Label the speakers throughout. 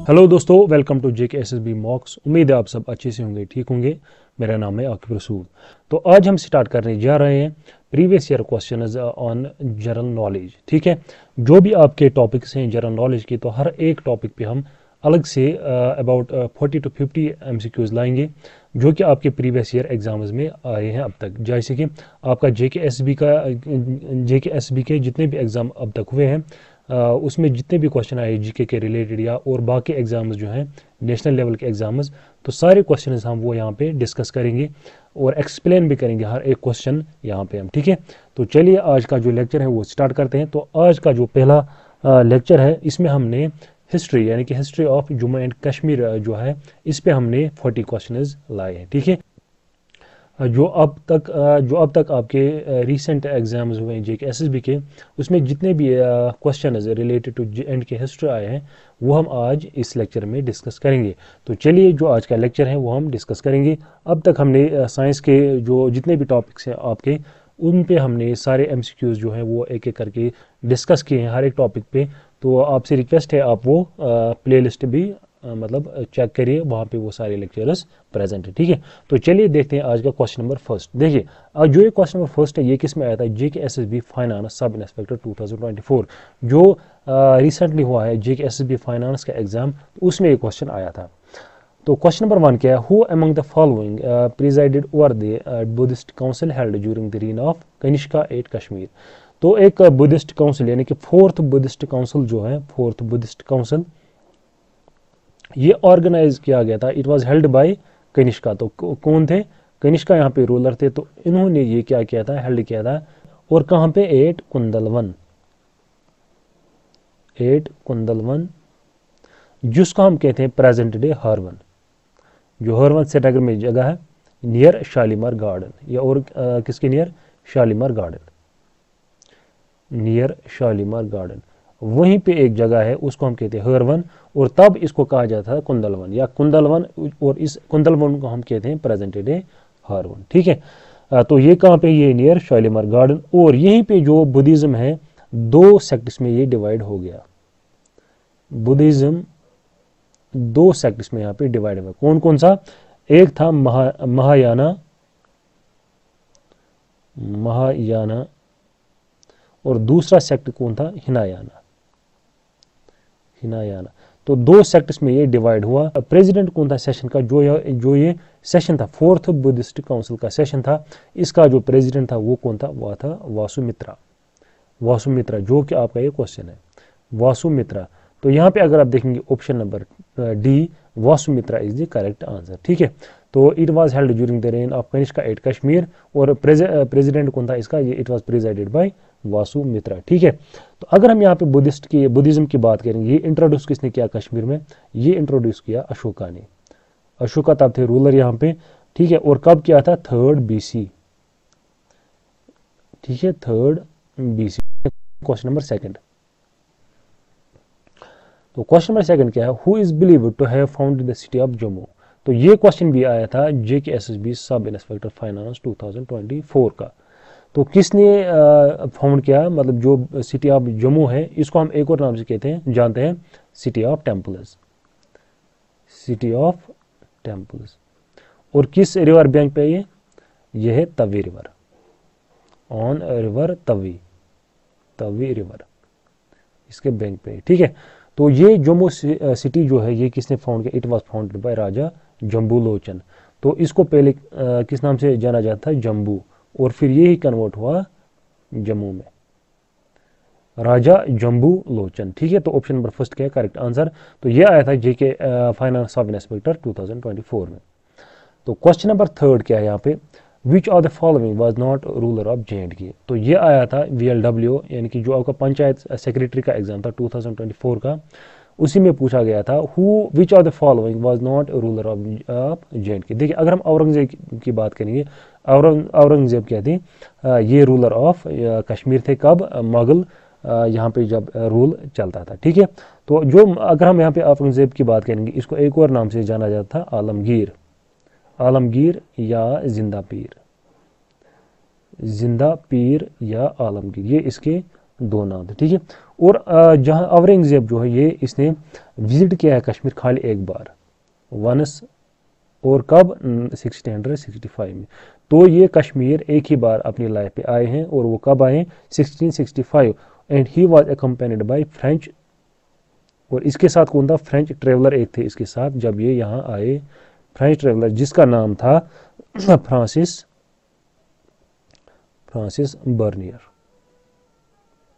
Speaker 1: Hello दोस्तों, welcome to JK SSB mocks. उम्मीद है आप सब अच्छे से होंगे, ठीक होंगे। मेरा नाम है आकिब रसूल। तो आज हम स्टार्ट करने जा रहे हैं previous year questions on general knowledge. ठीक है, जो भी आपके टॉपिक्स हैं जनरल नॉलेज के, तो हर एक टॉपिक पे हम अलग से अबाउट 40 to 50 एमसीक्यूज लाएंगे जो कि आपके प्रीवियस ईयर एग्जाम्स में आए हैं अब तक। जैसे कि आपका जेके एसबी के जितने भी एग्ज़ाम अब तक हुए हैं उसमें जितने भी क्वेश्चन आए जीके के रिलेटेड या और बाकी एग्जाम्स जो हैं नेशनल लेवल के एग्जाम्स, तो सारे क्वेश्चन हम वो यहाँ पे डिस्कस करेंगे और एक्सप्लेन भी करेंगे हर एक क्वेश्चन यहाँ पे हम। ठीक है, तो चलिए आज का जो लेक्चर है वो स्टार्ट करते हैं। तो आज का जो पहला लेक्चर है इसमें हमने हिस्ट्री यानी कि history of Jammu and Kashmir जो है इस पे हमने 40 क्वेश्चन लाए हैं। ठीक है, जो अब तक आपके रीसेंट एग्जाम्स हुए हैं जेके एसएसबी के, उसमें जितने भी क्वेश्चन रिलेटेड टू एंड के हिस्ट्री आए हैं वो हम आज इस लेक्चर में डिस्कस करेंगे। तो चलिए जो आज का लेक्चर है वो हम डिस्कस करेंगे। अब तक हमने साइंस के जो जितने भी टॉपिक्स हैं आपके, उन पे हमने सारे एमसीक्यूज जो हैं वो एक एक करके डिस्कस किए हैं हर एक टॉपिक पे। तो आपसे रिक्वेस्ट है आप वो प्लेलिस्ट भी मतलब चेक करिए, वहाँ पे वो सारे लेक्चरर्स प्रेजेंट है। ठीक है, तो चलिए देखते हैं आज का क्वेश्चन नंबर फर्स्ट। देखिए जो ये क्वेश्चन नंबर फर्स्ट है ये किस में आया था, JK SSB finance sub inspector 2024 जो रिसेंटली हुआ है जेके एसएसबी फाइनेंस का एग्जाम, उसमें ये क्वेश्चन आया था। तो क्वेश्चन नंबर 1 क्या है, who among the following presided over the Buddhist council held during the reign of Kanishka at Kashmir. तो एक बुद्धिस्ट काउंसिल यानी कि फोर्थ बुद्धिस्ट काउंसिल जो है, फोर्थ बुद्धिस्ट काउंसिल ये ऑर्गेनाइज किया गया था। It was held by Kanishka. तो कौन थे, कनिष्का यहाँ पे रूलर थे। तो इन्होंने ये क्या किया था, हेल्ड किया था। और कहाँ पे, एट कुंदलवन जिसको हम कहते हैं प्रेजेंट डे हरवन, जो हरवन श्रीनगर में जगह है नियर शालीमार गार्डन, या और किसके near, Shalimar garden, near Shalimar garden. वहीं पे एक जगह है उसको हम कहते हैं हरवन, और तब इसको कहा जाता था कुंदलवन या कुंदलवन, और इस कुंदलवन को हम कहते हैं प्रेजेंट डे हरवन। ठीक है, तो ये कहाँ पे, ये नियर शालीमार गार्डन। और यहीं पे जो बुद्धिज्म है दो सेक्ट्स में ये डिवाइड हो गया। बुद्धिज्म दो सेक्ट्स में यहाँ पे डिवाइड हुआ। कौन कौन सा, एक था महायाना और दूसरा सेक्ट कौन था, हिनायाना। तो दो सेक्ट्स में ये डिवाइड हुआ। प्रेसिडेंट कौन था सेशन का, जो ये सेशन था, फोर्थ बुद्धिस्ट काउंसिल का सेशन था, इसका जो प्रेसिडेंट था वो कौन था, वो था वासुमित्रा, जो कि आपका ये क्वेश्चन है, वासुमित्रा। तो यहाँ पे अगर आप देखेंगे option number D, Vasumitra is the correct answer. ठीक है, तो it was held during the reign of Kanishka at Kashmir, और प्रेसिडेंट कौन था इसका, ये it was presided by Vasumitra. ठीक है, तो अगर हम यहाँ पे बुद्धिज्म की बात करेंगे, ये इंट्रोड्यूस किसने किया कश्मीर में, ये इंट्रोड्यूस किया अशोका ने। अशोका तब थे रूलर यहाँ पे। ठीक है, और कब किया था, 3rd BC। ठीक है, 3rd BC। Question number second, तो क्वेश्चन नंबर सेकंड क्या है, who is believed to have founded the city of Jammu. तो ये क्वेश्चन भी आया था JK SSB sub inspector finance 2024 का। तो किसने फाउंड किया, मतलब जो सिटी ऑफ जम्मू है इसको हम एक और नाम से कहते हैं, जानते हैं, city of temples, city of temples. और किस रिवर बैंक पे ये है Tawi river, on river Tawi river, इसके बैंक पे। ठीक है, तो ये जम्मू सिटी जो है ये किसने फाउंड किया, इट वाज फाउंडेड बाय राजा जम्बू लोचन। तो इसको पहले किस नाम से जाना जाता था, जम्बू, और फिर ये ही कन्वर्ट हुआ जम्मू में, राजा जम्बू लोचन। ठीक है, तो ऑप्शन नंबर फर्स्ट क्या है करेक्ट आंसर। तो ये आया था जेके फाइनेंस सब इंस्पेक्टर 2024 में। तो क्वेश्चन नंबर थर्ड क्या है यहाँ पे, which of the following was not ruler of JNK। तो ये आया था VLW यानी कि जो आपका पंचायत सेक्रेटरी का एग्जाम था 2024 का, उसी में पूछा गया था, who which of the following was not ruler of JNK। देखिए अगर हम औरंगजेब की बात करेंगे, औरंगजेब क्या थे, ये रूलर ऑफ कश्मीर थे, कब, मुगल यहाँ पे जब रूल चलता था। ठीक है, तो जो अगर हम यहाँ पे औरंगजेब की बात करेंगे, इसको एक और नाम से जाना जाता था, आलमगीर या जिंदा पीर या आलमगीर, ये इसके दो नाम थे, ठीक है। और जहाँ औरंगजेब जो है ये इसने विजिट किया है कश्मीर खाली एक बार, वंस, और कब, 1665 में। तो ये कश्मीर एक ही बार अपनी लाइफ पे आए हैं, और वो कब आए, 1665, and he was accompanied by French, और इसके साथ कौन था, फ्रेंच ट्रेवलर एक थे इसके साथ जब ये यहाँ आए, फ्रेंच ट्रेवलर जिसका नाम था Francis Francis Bernier.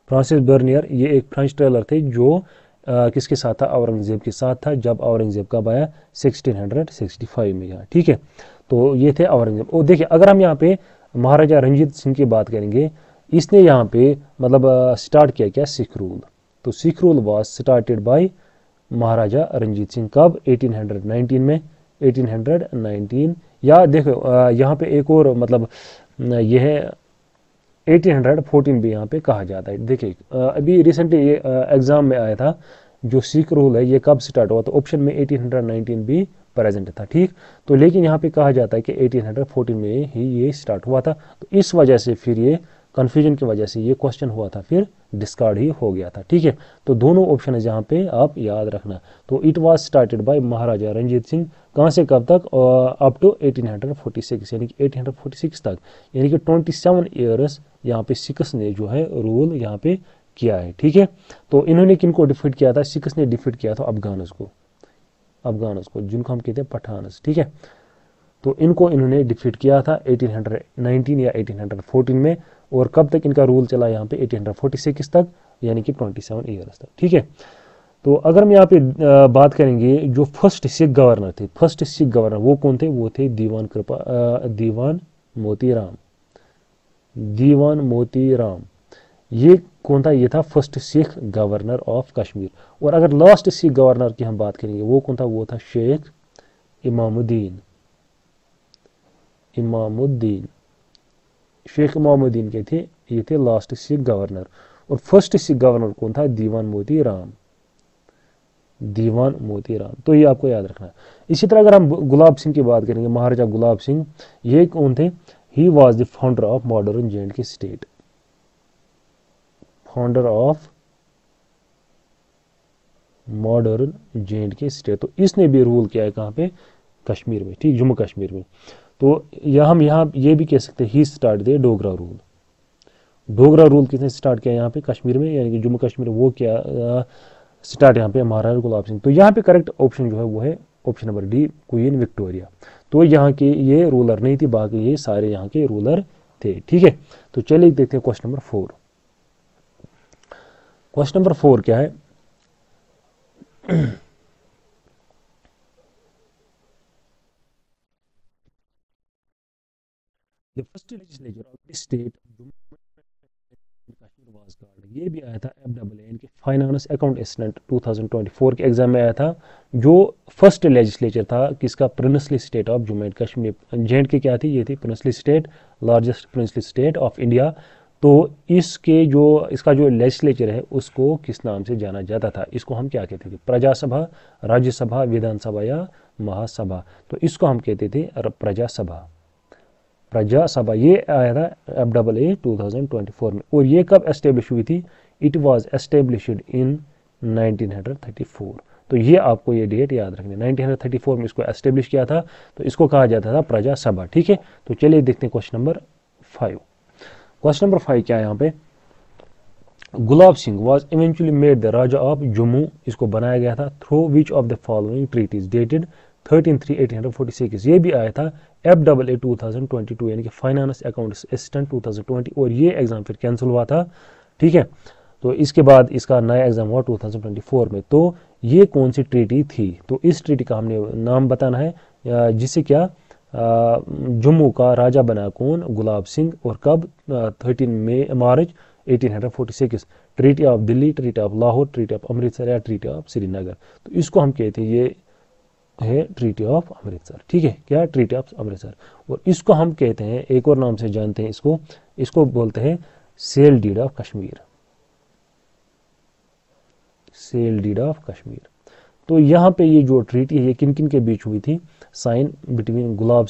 Speaker 1: Francis Bernier ये एक फ्रेंच ट्रेवलर थे जो किसके साथ था, औरंगजेब के साथ था, जब औरंगजेब कब आया, 1665 में यहाँ, ठीक है। तो ये थे औरंगजेब। और देखिए अगर हम यहाँ पे महाराजा रंजीत सिंह की बात करेंगे, इसने यहाँ पे मतलब स्टार्ट किया क्या, सिख रूल। तो Sikh rule was started by Maharaja Ranjit Singh, कब, 1819 में, 1819। या देखो यहाँ पे एक और मतलब यह है 1814 भी यहाँ पे कहा जाता है। देखिए अभी रिसेंटली ये एग्जाम में आया था, जो सिख रूल है ये कब स्टार्ट हुआ, तो ऑप्शन में 1819 भी प्रेजेंट था, ठीक। तो लेकिन यहाँ पे कहा जाता है कि 1814 में ही ये स्टार्ट हुआ था। तो इस वजह से फिर ये कंफ्यूजन की वजह से ये क्वेश्चन हुआ था, फिर डिस्कार्ड ही हो गया था, ठीक है। तो दोनों ऑप्शन है जहाँ पे आप याद रखना। तो it was started by Maharaja Ranjit Singh, कहाँ से कब तक, अप टू 1846, यानी कि 1846 तक, यानी कि 27 ईयर्स यहाँ पे सिख्स ने जो है रूल यहाँ पे किया है, ठीक है। तो इन्होंने किनको डिफीट किया था, सिख्स ने डिफीट किया था अफगानस को जिनको हम कहते हैं पठानस, ठीक है। तो इनको इन्होंने डिफीट किया था 1819 या 1814 में, और कब तक इनका रूल चला यहाँ पे, 1846 तक, यानी कि 27 ईयर्स तक, ठीक है। तो अगर हम यहाँ पे बात करेंगे जो फर्स्ट सिख गवर्नर थे, फर्स्ट सिख गवर्नर वो कौन थे, वो थे दीवान मोतीराम। ये कौन था, ये था first Sikh governor of Kashmir. और अगर लास्ट सिख गवर्नर की हम बात करेंगे वो कौन था, वो था शेख इमामुद्दीन। शेख इमामुद्दीन के थे, ये थे लास्ट सिख गवर्नर। और फर्स्ट सिख गवर्नर कौन था, दीवान मोतीराम। तो ये आपको याद रखना है। इसी तरह अगर हम गुलाब सिंह की बात करेंगे, महाराजा गुलाब सिंह, ये कौन थे, he was the founder of modern J&K state, founder of modern J&K state. तो इसने भी रूल किया है कहाँ पे, कश्मीर में, ठीक, जम्मू कश्मीर में। तो हम यहाँ ये भी कह सकते हैं ही स्टार्ट दे डोगरा रूल किसने स्टार्ट किया यहाँ पे कश्मीर में, यानी कि जम्मू कश्मीर, वो क्या स्टार्ट यहाँ पे महाराजा गुलाब सिंह। तो यहाँ पे करेक्ट ऑप्शन जो है वो है option number D, queen Victoria. तो यहाँ के ये रूलर नहीं थी, बाकी ये सारे यहाँ के रूलर थे, ठीक है। तो चलिए देखते हैं क्वेश्चन नंबर 4। क्वेश्चन नंबर 4 क्या है, The first legislature of the state Kashmir was called, ये भी आया था FAA के फाइनेंस अकाउंट असिस्टेंट 2024 के एग्जाम में आया था। जो फर्स्ट लेजिस्लेचर था किसका, princely state of Jammu and Kashmir. J&K क्या थी, ये थी princely state, largest princely state of India. तो इसका जो लेजिस्लेचर है उसको किस नाम से जाना जाता था, इसको हम क्या कहते थे, प्रजासभा, राज्यसभा, विधानसभा या महासभा। तो इसको हम कहते थे प्रजासभा। ये आया था FAA 2024 में। और ये कब एस्टेब्लिश हुई थी, इट वाज एस्टेब्लिश्ड इन 1934। तो ये आपको ये डेट याद रखनी, 1934 में इसको एस्टेब्लिश किया था। तो इसको कहा जाता था प्रजासभा, ठीक है। तो चलिए देखते हैं क्वेश्चन नंबर 5। क्वेश्चन नंबर 5 क्या है यहाँ पे, Gulab Singh was eventually made the raja of Jammu, इसको बनाया गया था through which of the following treaties dated 13/3/1846। ये भी आया था FAA 2022, यानी कि फाइनेंस अकाउंट असिस्टेंट 2020। और ये एग्जाम फिर कैंसिल हुआ था, ठीक है। तो इसके बाद इसका नया एग्जाम हुआ 2024 में। तो ये कौन सी ट्रीटी थी, तो इस ट्रीटी का हमने नाम बताना है, जिसे क्या जम्मू का राजा बना कौन, गुलाब सिंह। और कब, 13 मार्च 1846। Treaty of Delhi, treaty of Lahore, treaty of Amritsar या ट्रीटी ऑफ श्रीनगर। तो इसको हम कहते हैं ये है ट्रीटी ऑफ अमृतसर, ठीक है, क्या, ट्रीटी ऑफ अमृतसर। और इसको हम कहते हैं, एक और नाम से जानते हैं इसको बोलते हैं सेल डीड ऑफ कश्मीर, तो यहाँ पे ये जो ट्रीटी है ये किन किन के बीच हुई थी, sign between Gulab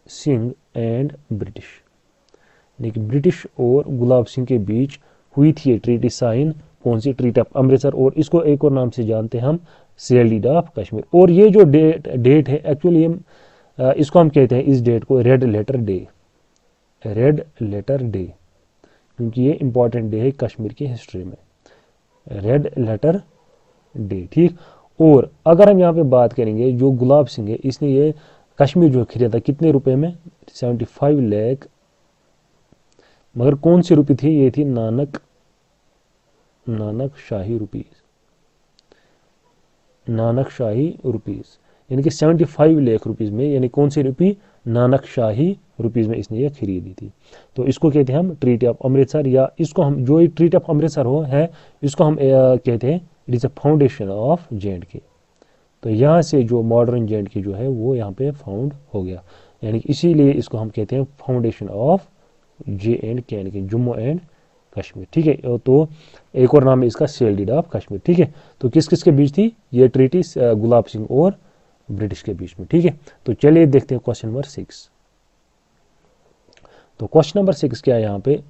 Speaker 1: Singh and British, यानी कि ब्रिटिश और गुलाब सिंह के बीच हुई थी ये ट्रीटी साइन, कौन सी, ट्रीटी ऑफ अमृतसर, और इसको एक और नाम से जानते हैं हम, सेल डीड ऑफ कश्मीर। और ये जो डेट है एक्चुअली इसको हम कहते हैं इस डेट को red letter day, red letter day, क्योंकि ये इंपॉर्टेंट डे है कश्मीर की हिस्ट्री में, रेड लेटर डे। ठीक, और अगर हम यहाँ पे बात करेंगे जो गुलाब सिंह है इसने ये कश्मीर जो खरीदा कितने रुपए में, 75 लाख, मगर कौन सी रुपी थी, ये थी नानक शाही रुपीज, नानक शाही रुपीज, यानी कि 75 लाख रुपीज में, यानी कौन सी रुपी, नानक शाही रुपीज में इसने ये खरीदी थी। तो इसको कहते हैं हम ट्रीटी ऑफ अमृतसर, या इसको हम जो ट्रीटी ऑफ अमृतसर हो है इसको हम कहते हैं it is a foundation of J&K। तो यहाँ से जो मॉडर्न J&K जो है वो यहाँ पे फाउंड हो गया, यानी कि इसीलिए इसको हम कहते हैं फाउंडेशन ऑफ J&K, यानी कि जम्मू एंड कश्मीर। ठीक है, तो एक और नाम है इसका सेल डीड ऑफ कश्मीर। ठीक है, तो किस किस के बीच थी ये ट्रीटी, गुलाब सिंह और ब्रिटिश के बीच में। ठीक है, तो चलिए देखते हैं क्वेश्चन नंबर 6। तो क्वेश्चन नंबर 6 क्या है यहाँ पे,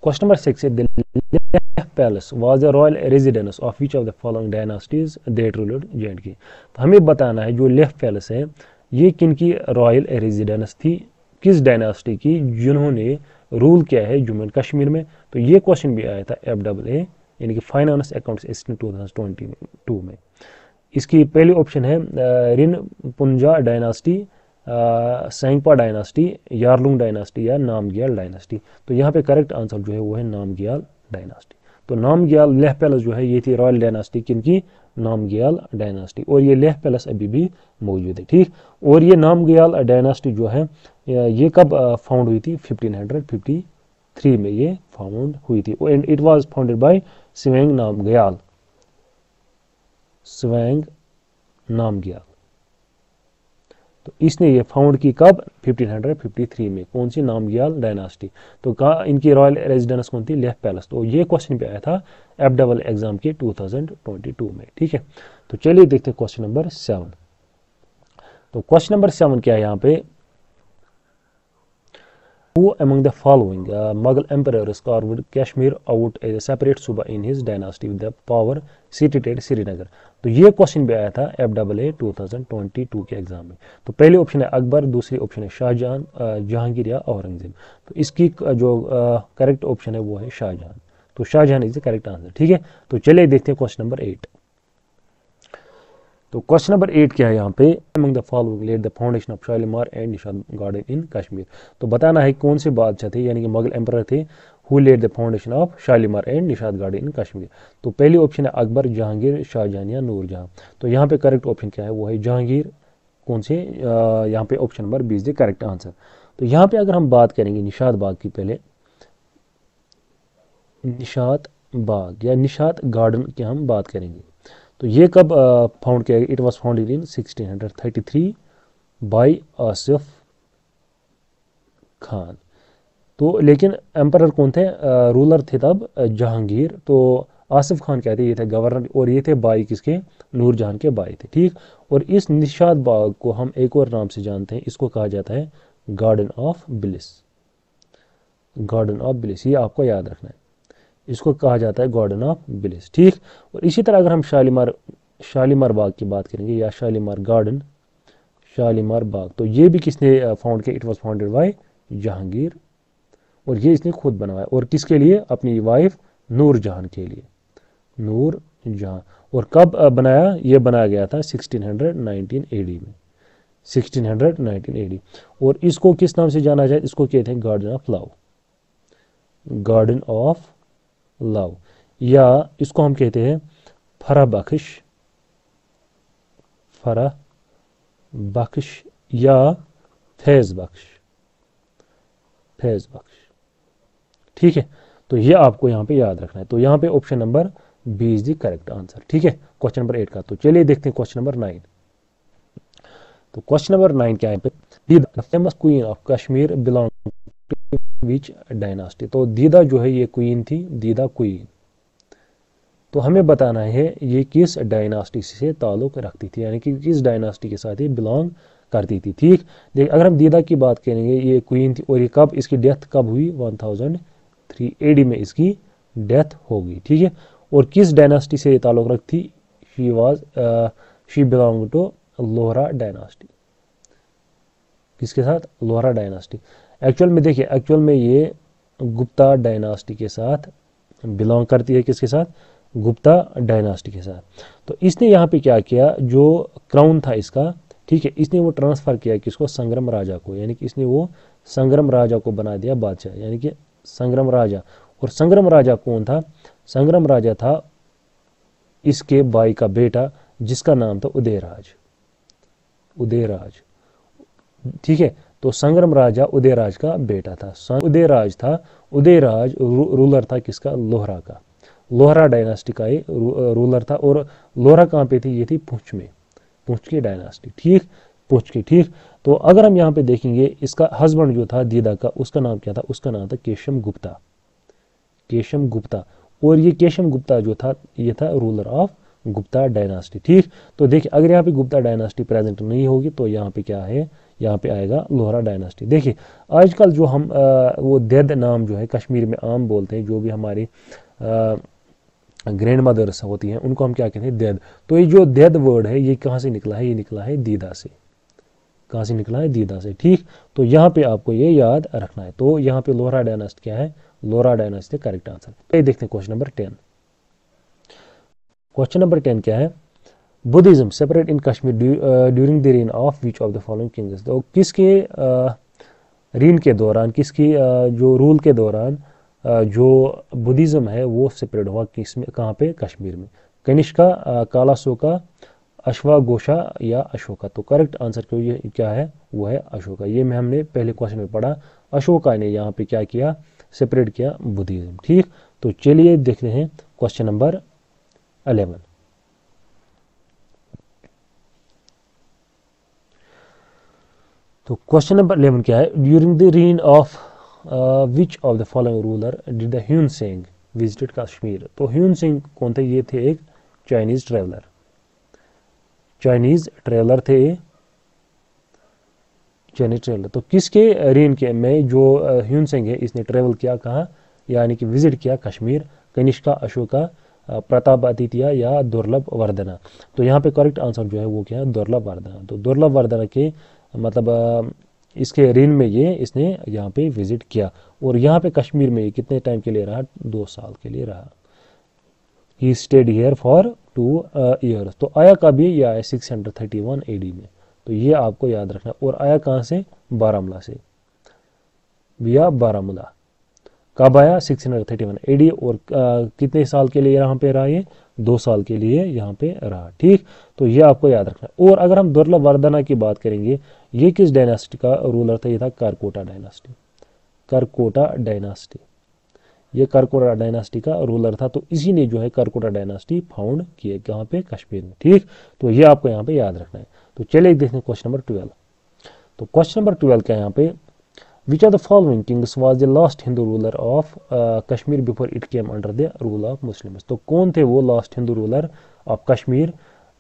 Speaker 1: क्वेश्चन नंबर 6 है, Leh Palace was the royal residence of which of the following dynasties that ruled J&K। तो हमें बताना है जो लेह पैलेस है ये किन की रॉयल रेजिडेंस थी, किस डायनास्टी की, जिन्होंने रूल किया है जम्मू एंड कश्मीर में। तो ये क्वेश्चन भी आया था FAA यानी कि फाइनेंस अकाउंट्स एस्टिमेट 2022 में। इसकी पहली ऑप्शन है रिनपुंजा डायनास्टी, सेंगपा डायनास्टी, यारलुंग डायनास्टी या नामग्याल डायनास्टी। तो यहाँ पे करेक्ट आंसर जो है वो है नामग्याल डायनास्टी। तो नामग्याल लेह पैलेस जो है ये थी रॉयल डायनास्टी किनकी, नामग्याल डायनास्टी, और ये लेह पैलेस अभी भी मौजूद है। ठीक, और ये नामग्याल डायनास्टी जो है ये कब फाउंड हुई थी, 1553 में ये फाउंड हुई थी, and it was founded by Sengge Namgyal, Sengge Namgyal. तो इसने ये फाउंड की कब, 1553 में, कौन सी, नामग्याल डायनास्टी। तो कहा इनकी रॉयल रेजिडेंस कौन थी, लेह पैलेस। तो ये क्वेश्चन भी आया था FAA एग्जाम के 2022 में। ठीक है, तो चलिए देखते हैं क्वेश्चन नंबर 7। तो क्वेश्चन नंबर 7 क्या है यहाँ पे, Who among the following Mughal emperors carved Kashmir out as a separate सूबा in his dynasty with the power seated at Srinagar। तो ये क्वेश्चन भी आया था FAA 2022 के एग्जाम में। तो पहले ऑप्शन है अकबर, दूसरी ऑप्शन है शाहजहां, जहांगीर या औरंगजेब। तो इसकी जो करेक्ट ऑप्शन है वो है शाहजहां। तो Shahjahan is the correct answer. ठीक है, तो चलिए देखते हैं क्वेश्चन नंबर 8। तो क्वेश्चन नंबर 8 क्या है यहाँ पे, among the following laid the foundation of Shalimar and Nishad garden इन कश्मीर। तो बताना है कौन से बादशाह थे यानी कि मुगल एम्परर थे who laid the foundation of Shalimar and Nishad garden इन कश्मीर। तो पहली ऑप्शन है अकबर, जहांगीर, शाहजहां या नूरजहां। तो यहाँ पे करेक्ट ऑप्शन क्या है वो है जहांगीर, कौन से, यहाँ पे option number 20 the correct answer. तो यहाँ पे अगर हम बात करेंगे निशाद बाग की, पहले निशाद बाग या निशाद गार्डन की हम बात करेंगे। तो ये कब फाउंड किया गया, it was founded in 1633 by Asif Khan. तो लेकिन एम्परर कौन थे, रूलर थे तब जहांगीर। तो आसिफ खान क्या थे, ये थे गवर्नर, और ये थे बाई किसके, नूरजहां के बाई थे। ठीक, और इस निशाद बाग को हम एक और नाम से जानते हैं, इसको कहा जाता है garden of bliss, garden of bliss, ये आपको याद रखना है, इसको कहा जाता है गार्डन ऑफ ब्लिस। ठीक, और इसी तरह अगर हम शालीमार बाग की बात करेंगे या शालीमार गार्डन, शालीमार बाग, तो ये भी किसने फाउंड किया, it was founded bye Jahangir, और ये इसने खुद बनवाया, और किसके लिए, अपनी वाइफ नूरजहां के लिए, नूरजहां। और कब बनाया, ये बनाया गया था 1619 AD में, 1619 AD। और इसको किस नाम से जाना जाए, इसको कहते हैं garden of love, garden of love, या इसको हम कहते हैं फरा बख्श, फरा बख्श या फैज बख्श, फैज बख्श। ठीक है, तो ये आपको यहाँ पे याद रखना है। तो यहाँ पे option number 20 the correct answer. ठीक है, क्वेश्चन नंबर 8 का। तो चलिए देखते हैं क्वेश्चन नंबर 9। तो क्वेश्चन नंबर 9 क्या है, Didda famous queen of Kashmir belong to which dynasty. तो दीदा जो है ये क्वीन थी, दीदा क्वीन। तो हमें बताना है ये किस डायनास्टी से ताल्लुक रखती थी, यानी कि किस डायनास्टी के साथ ये बिलोंग करती थी। ठीक, देख अगर हम दीदा की बात करेंगे, ये क्वीन थी और ये कब, इसकी डेथ कब हुई, 1003 AD में इसकी डेथ होगी। ठीक है, और किस डायनास्टी से ये ताल्लुक रखती, she belong to Lohara dynasty. किसके साथ, लोहरा डायनास्टी। एक्चुअल में देखिए, एक्चुअल में ये गुप्ता डायनास्टी के साथ बिलोंग करती है, किसके साथ, गुप्ता डायनास्टी के साथ। तो इसने यहाँ पे क्या किया, जो क्राउन था इसका, ठीक है, इसने वो ट्रांसफर किया किसको, संग्राम राजा को, यानी कि इसने वो संग्राम राजा को बना दिया बादशाह, यानी कि संग्राम राजा। और संग्राम राजा कौन था, संग्राम राजा था इसके भाई का बेटा जिसका नाम था उदयराज, उदयराज। ठीक है, तो संग्राम राजा उदयराज का बेटा था, उदयराज था, उदयराज रूलर था किसका, लोहरा का, लोहरा डायनास्टी का ये रूलर था। और लोहरा कहाँ पे थी, ये थी पुंछ में, पुंछ की डायनास्टी। ठीक, पुंछ की। ठीक, तो अगर हम यहाँ पे देखेंगे, इसका हस्बैंड जो था दीदा का, उसका नाम क्या था, उसका नाम था केशम गुप्ता, केशम गुप्ता। और ये केशम गुप्ता जो था, ये था रूलर ऑफ गुप्ता डायनास्टी। ठीक, तो देखिए अगर यहाँ पे गुप्ता डायनास्टी प्रेजेंट नहीं होगी तो यहाँ पे क्या है, यहाँ पे आएगा लोहरा डायनास्टी। देखिए आजकल जो हम वो देद नाम जो है कश्मीर में आम बोलते हैं, जो भी हमारी ग्रैंड मदर्स होती हैं उनको हम क्या कहते हैं, देद। तो ये जो देद वर्ड है ये कहाँ से निकला है, ये निकला है दीदा से। कहाँ से निकला है, दीदा से। ठीक, तो यहाँ पे आपको ये याद रखना है। तो यहाँ पे लोहरा डायनास्टी क्या है, लोहरा डायनास्टी करेक्ट आंसर। ये देखते हैं क्वेश्चन नंबर 10। क्वेश्चन नंबर 10 क्या है, Buddhism separate in Kashmir during the reign of which of the following Kings. तो किसके रीन के दौरान, किसकी जो रूल के दौरान जो बुद्धिज्म है वो सेपरेट हुआ, किसमें, कहाँ पे, कश्मीर में। कनिष्का, कालासोका, अश्वाघोषा या अशोका। तो करेक्ट आंसर क्या है, वो है अशोका। ये में हमने पहले क्वेश्चन में पढ़ा, अशोका ने यहाँ पे क्या किया, सेपरेट किया बुद्धिज्म। ठीक, तो चलिए देखते हैं क्वेश्चन नंबर 11। तो क्वेश्चन नंबर 11 क्या है, during the reign of which of the following ruler did the Hiuen Tsang visited Kashmir. तो ह्यून सिंह कौन थे, ये थे एक चाइनीज ट्रेवलर, चाइनीज ट्रेवलर थे, चाइनीज ट्रेवलर। तो किसके रीन के में जो ह्यून सिंह है इसने ट्रेवल किया, कहाँ, यानी कि विजिट किया कश्मीर, कनिष्का, अशोका, प्रताप आदित्य या दुर्लभ वर्धना। तो यहाँ पे करेक्ट आंसर जो है वो क्या है, दुर्लभ वर्धना। तो दुर्लभ वर्धना के मतलब इसके रीन में ये इसने यहाँ पे विजिट किया। और यहाँ पे कश्मीर में कितने टाइम के लिए रहा, 2 साल के लिए रहा। He stayed here for 2 years. तो आया कभी, ये आया 631 AD में। तो ये आपको याद रखना। और आया कहाँ से, बारामूला से, विया बारामूला। कब आया, 631 AD। और कितने साल के लिए यहाँ पे रहा, ये 2 साल के लिए यहाँ पे रहा। ठीक, तो ये आपको याद रखना। और अगर हम दुर्लभ वर्धना की बात करेंगे, ये किस डायनास्टी का रूलर था, ये था करकोटा डायनास्टी, करकोटा डायनास्टी। ये करकोटा डायनास्टी का रूलर था। तो इसी ने जो है करकोटा डायनास्टी फाउंड किए, कहाँ पे, कश्मीर में। ठीक, तो ये आपको यहाँ पे याद रखना है। तो चलिए देखते हैं क्वेश्चन नंबर 12। तो क्वेश्चन नंबर 12 क्या है यहाँ पे, which of the following Kings was the last Hindu ruler of Kashmir before it came under the rule of Muslims. तो कौन थे वो last Hindu ruler of Kashmir,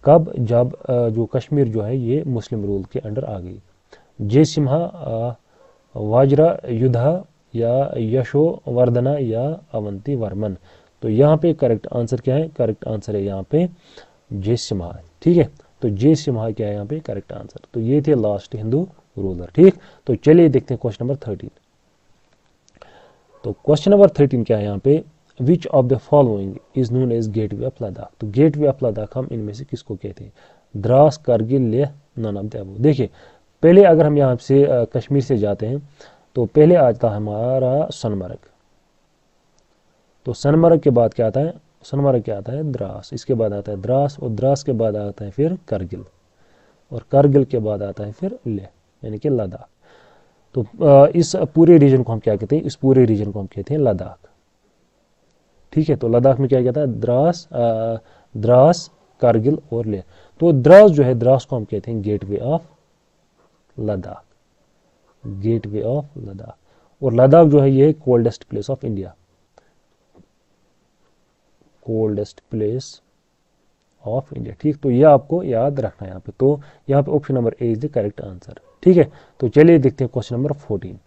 Speaker 1: कब, जब जो कश्मीर जो है ये मुस्लिम रूल के अंडर आ गई। जयसिम्हा, वाजरा युद्धा या यशोवर्धना या अवंती वर्मन। तो यहाँ पे करेक्ट आंसर क्या है, करेक्ट आंसर है यहाँ पे जयसिम्हा। ठीक है, तो जयसिम्हा क्या है यहाँ पे करेक्ट आंसर। तो ये थे लास्ट हिंदू रूलर। ठीक, तो चलिए देखते हैं क्वेश्चन नंबर 13। तो क्वेश्चन नंबर 13 क्या है यहाँ पे, which of the following is known as gateway of Ladakh. तो गेटवे ऑफ लद्दाख हम इनमें से किसको कहते हैं, Dras, Kargil, Leh, none of the above. देखिए पहले अगर हम यहाँ से कश्मीर से जाते हैं तो पहले आता है हमारा सोनमर्ग। तो सोनमर्ग के बाद क्या आता है, सोनमर्ग क्या आता है, द्रास। इसके बाद आता है द्रास, और द्रास के बाद आता है फिर करगिल, और करगिल के बाद आता है फिर लेह, यानी कि लद्दाख। तो इस पूरे रीजन को हम क्या कहते हैं, इस पूरे रीजन को हम कहते हैं लद्दाख। ठीक है, तो लद्दाख में क्या कहता है, द्रास, द्रास, कारगिल और लेह। तो द्रास जो है, द्रास को हम कहते हैं gateway of Ladakh, gateway of Ladakh. और लद्दाख जो है ये coldest place of India, coldest place of India. ठीक, तो ये आपको याद रखना है यहाँ पे। तो यहाँ पे option number A is the correct answer. ठीक है, तो चलिए देखते हैं क्वेश्चन नंबर 14।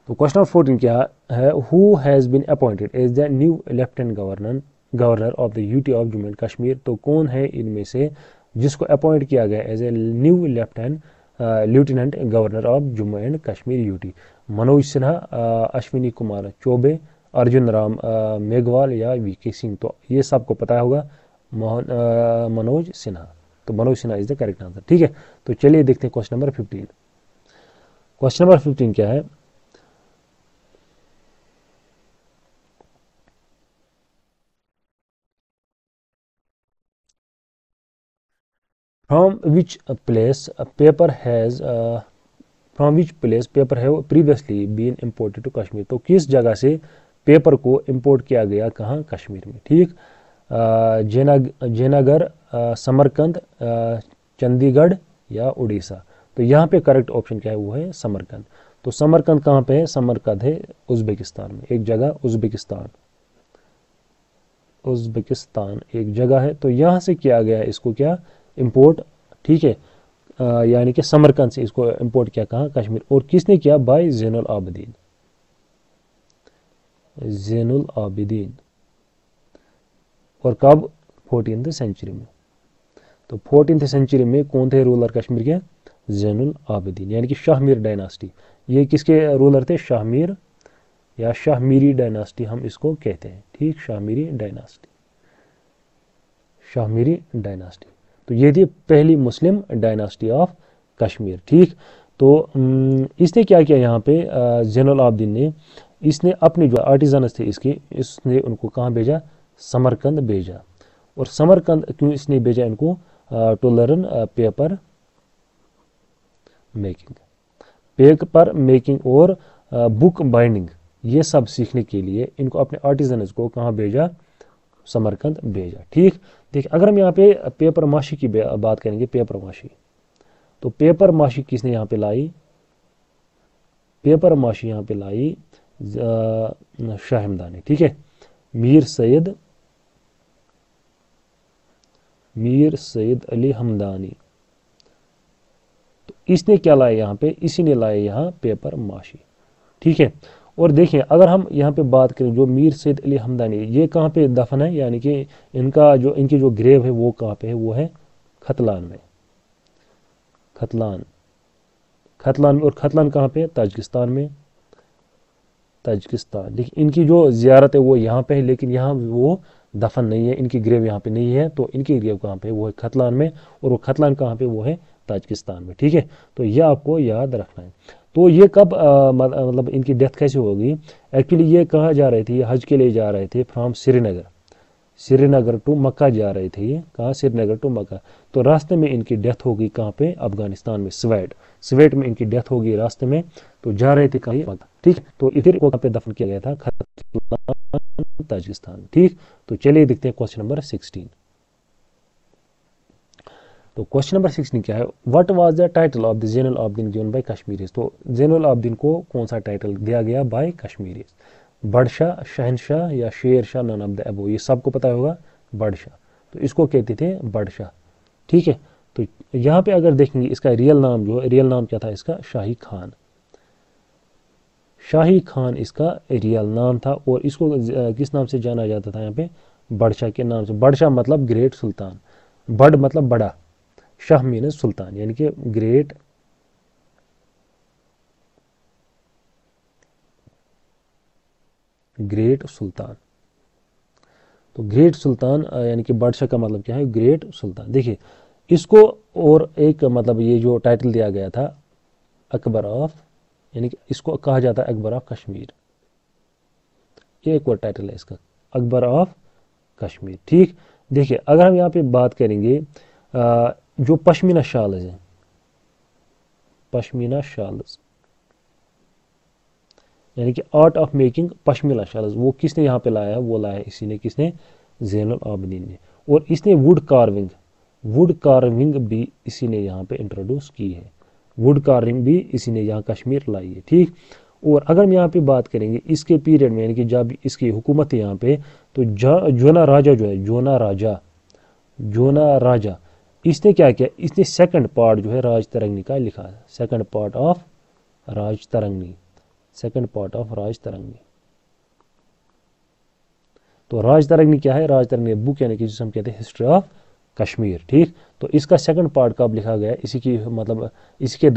Speaker 1: तो क्वेश्चन नंबर 14 क्या है, who has been appointed as the new lieutenant governor of the UT of Jammu and Kashmir. तो कौन है इनमें से जिसको अपॉइंट किया गया as a new lieutenant governor of Jammu and Kashmir UT? Manoj Sinha, Ashwini Kumar Choubey, Arjun Ram Meghwal या वीके सिंह? तो ये सबको पता होगा, मनोज सिन्हा। तो Manoj Sinha is the correct answer. ठीक है, तो चलिए देखते हैं क्वेश्चन नंबर 15। क्वेश्चन नंबर 15 क्या है, from which place paper has from which place paper है previously been imported to Kashmir? तो किस जगह से पेपर को इम्पोर्ट किया गया, कहाँ? कश्मीर में। ठीक, जयनगर, समरकंद, चंडीगढ़ या उड़ीसा? तो यहाँ पे करेक्ट ऑप्शन क्या है, वो है समरकंद। तो समरकंद कहाँ पे है? समरकंद है उज्बेकिस्तान में, एक जगह उज्बेकिस्तान एक जगह है। तो यहाँ से किया गया है इसको क्या, इम्पोर्ट। ठीक है, यानी कि समरकंद से इसको इंपोर्ट किया, कहाँ? कश्मीर। और किसने किया? बाय ज़ैनुल आबिदीन। और कब? 14th सेंचुरी में। तो 14th सेंचुरी में कौन थे रूलर कश्मीर के? ज़ैनुल आबिदीन, यानी कि शाहमीर डायनास्टी। ये किसके रूलर थे? शाहमीर या शाहमीरी डायनास्टी हम इसको कहते हैं। ठीक, शाहमीरी डायनास्टी। तो ये थी पहली मुस्लिम डायनास्टी ऑफ कश्मीर। ठीक, तो इसने क्या किया यहाँ पे, ज़ैनुल आबिदीन ने, इसने अपने जो आर्टिजन्स थे इसने उनको कहाँ भेजा? समरकंद भेजा। और समरकंद क्यों इसने भेजा इनको? टू लर्न पेपर मेकिंग और बुक बाइंडिंग, ये सब सीखने के लिए इनको अपने आर्टिजन्स को कहाँ भेजा? समरकंद भेजा। ठीक, देखिए अगर हम यहाँ पे पेपर माशी की बात करेंगे, पेपर माशी, तो पेपर माशी किसने यहाँ पे लाई? पेपर माशी यहाँ पे लाई शाह हमदानी ने। ठीक है, मीर सैयद अली हमदानी, तो इसने क्या लाया यहाँ पे? इसी ने लाया यहाँ पेपर माशी। ठीक है, और देखिए अगर हम यहाँ पे बात करें, जो मीर सैयद अली हमदानी, ये कहाँ पे दफन है, यानी कि इनकी जो ग्रेव है वो कहाँ पे है? वो है खतलान में। खतलान में, और खतलान कहाँ पे? ताजिकिस्तान में। देखिए इनकी जो जियारत है वो यहाँ पे है, लेकिन यहाँ वो दफन नहीं है, इनकी ग्रेव यहाँ पे नहीं है। तो इनकी ग्रेव कहाँ पे? वो है खतलान में, और वो खतलान कहाँ पे? वो है ताजिकिस्तान में। ठीक है, तो यह आपको याद रखना है। तो ये कब मतलब इनकी डेथ कैसे होगी? एक्चुअली ये कहाँ जा रहे थे? हज के लिए जा रहे थे, फ्रॉम श्रीनगर टू मक्का जा रहे थे। ये कहाँ? श्रीनगर टू मक्का। तो रास्ते में इनकी डेथ होगी कहाँ पे? अफगानिस्तान में, स्वेट में इनकी डेथ होगी रास्ते में। तो जा रहे थे कहीं मक्का। ठीक, तो इधर को कहाँ पे दफन किया गया था? खतलान, ताजिकिस्तान। ठीक, तो चलिए देखते हैं क्वेश्चन नंबर 16। तो क्वेश्चन नंबर 16 क्या है, what was the title of the Zainul Abidin given by Kashmiris? तो ज़ैनुल आबिदीन को कौन सा टाइटल दिया गया बाय कश्मीरीज? बड़शाह, शहनशाह या Sher Shah? None of the above. ये सबको पता होगा, बड़शाह। तो इसको कहते थे बड़शाह। ठीक है, तो यहाँ पे अगर देखेंगे इसका रियल नाम क्या था इसका? शाही खान इसका रियल नाम था। और इसको किस नाम से जाना जाता था यहाँ पे? बड़शाह के नाम से। बड़शाह मतलब ग्रेट सुल्तान, बड़ मतलब बड़ा, शाह मीन सुल्तान, यानी कि ग्रेट सुल्तान। तो ग्रेट सुल्तान यानी कि बादशाह का मतलब क्या है? ग्रेट सुल्तान। देखिए इसको, और एक मतलब ये जो टाइटल दिया गया था अकबर ऑफ, यानी कि इसको कहा जाता है अकबर ऑफ कश्मीर। ये एक और टाइटल है इसका, अकबर ऑफ कश्मीर। ठीक, देखिए अगर हम यहाँ पे बात करेंगे जो पश्मीना शाल्स हैं, पश्मीना शाल्स यानी कि art of making pashmina shawls, वो किसने यहाँ पे लाया है? वो लाया है इसी ने, किसने? ज़ैनुल आबिदीन ने। और इसने वुड कार्विंग भी इसी ने यहाँ पे इंट्रोड्यूस की है। वुड कार्विंग भी इसी ने यहाँ कश्मीर लाई है। ठीक, और अगर हम यहाँ पे बात करेंगे इसके पीरियड में, यानी कि जब इसकी हुकूमत है यहाँ पे, तो जोना राजा जो है, जोना राजा इसने क्या किया, इसने सेकंड पार्ट जो है राज तरंगनी का लिखा, second part of Raj Tarangini, second part of Raj Tarangini. तो राज तरंगनी क्या है, राज तरंगनी बुक, यानी कि जिसे हम कहते हैं हिस्ट्री ऑफ कश्मीर। ठीक, तो इसका सेकंड पार्ट कब लिखा गया, इसी की मतलब इसके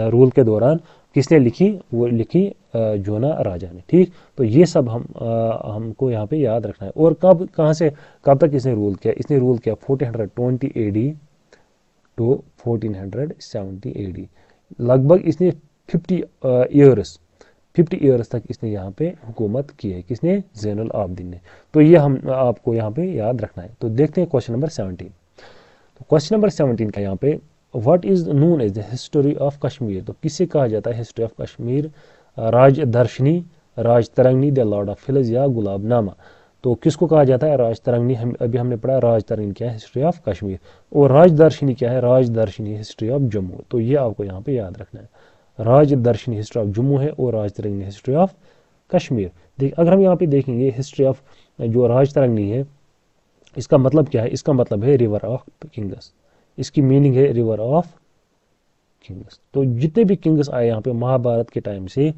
Speaker 1: रूल के दौरान किसने लिखी, वो लिखी जोना राजा ने। ठीक, तो ये सब हमको यहाँ पे याद रखना है। और कब, कहाँ से कब तक इसने रूल किया, इसने रूल किया 1420 AD टू 1470 AD, लगभग इसने 50 ईयर्स तक इसने यहाँ पे हुकूमत की है, किसने, ज़ैनुल आबदीन ने। तो ये हम आपको यहाँ पे याद रखना है। तो देखते हैं क्वेश्चन नंबर 17। तो क्वेश्चन नंबर 17 का यहाँ पे, what is known as the history of Kashmir, तो किसे कहा जाता है हिस्ट्री ऑफ कश्मीर, राज दर्शनी, राज Tarangini, the Lord of hills या गुलाबनामा। तो किसको कहा जाता है, राज तरंगनी, अभी हमने पढ़ा राज तरंगनी क्या है, हिस्ट्री ऑफ कश्मीर, और राज दर्शनी क्या है, राज दर्शनी हिस्ट्री ऑफ जम्मू। तो ये आपको यहाँ पे याद रखना है, राज दर्शनी हिस्ट्री ऑफ जम्मू है और राज तरंगनी हिस्ट्री ऑफ कश्मीर। देख, अगर हम यहाँ पे देखेंगे हिस्ट्री ऑफ जो राज तरंगनी है, इसका मतलब क्या है, इसका मतलब है रिवर ऑफ किंग्स, इसकी मीनिंग है रिवर ऑफ किंग्स। तो जितने भी किंग्स आए यहाँ पे महाभारत के टाइम से,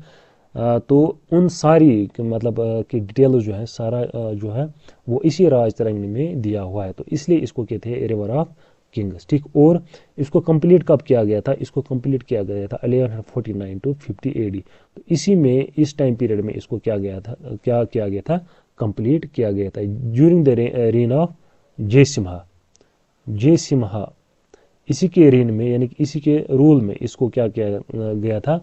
Speaker 1: तो उन सारी मतलब की डिटेल्स जो है, सारा जो है वो इसी राज तरंगनी में दिया हुआ है, तो इसलिए इसको कहते हैं रिवर ऑफ किंग्स। ठीक, और इसको कंप्लीट कब किया गया था, इसको कंप्लीट किया गया था 1149 टू 50 AD। तो इसी में, इस टाइम पीरियड में इसको क्या किया गया था, कंप्लीट किया गया था, ड्यूरिंग द रेन ऑफ जय सिम्हा, इसी के रेन में, यानी कि इसी के रूल में इसको क्या किया गया था,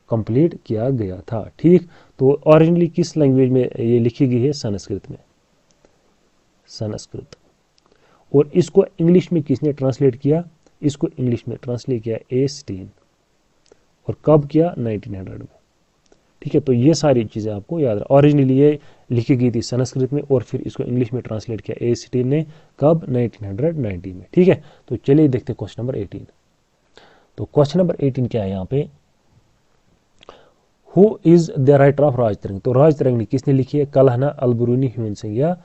Speaker 1: कंप्लीट किया गया था। ठीक, तो ओरिजिनली किस लैंग्वेज में ये लिखी गई है, संस्कृत में, संस्कृत। और इसको इंग्लिश में किसने ट्रांसलेट किया, इसको इंग्लिश में ट्रांसलेट किया ए स्टीन, और कब किया, 1900 में। ठीक है, तो ये सारी चीज़ें आपको याद रखना। ओरिजिनली ये लिखी गई थी संस्कृत में और फिर इसको इंग्लिश में ट्रांसलेट किया ए स्टीन ने, कब, 1990 में। ठीक है, तो चलिए देखते हैं क्वेश्चन नंबर 18। तो क्वेश्चन नंबर 18 क्या है यहाँ पे, who is the writer of Raj Tarangini, तो राज तरंगनी किसने लिखी है, कलहना, अलबरूनी, ह्यूमन सिंह या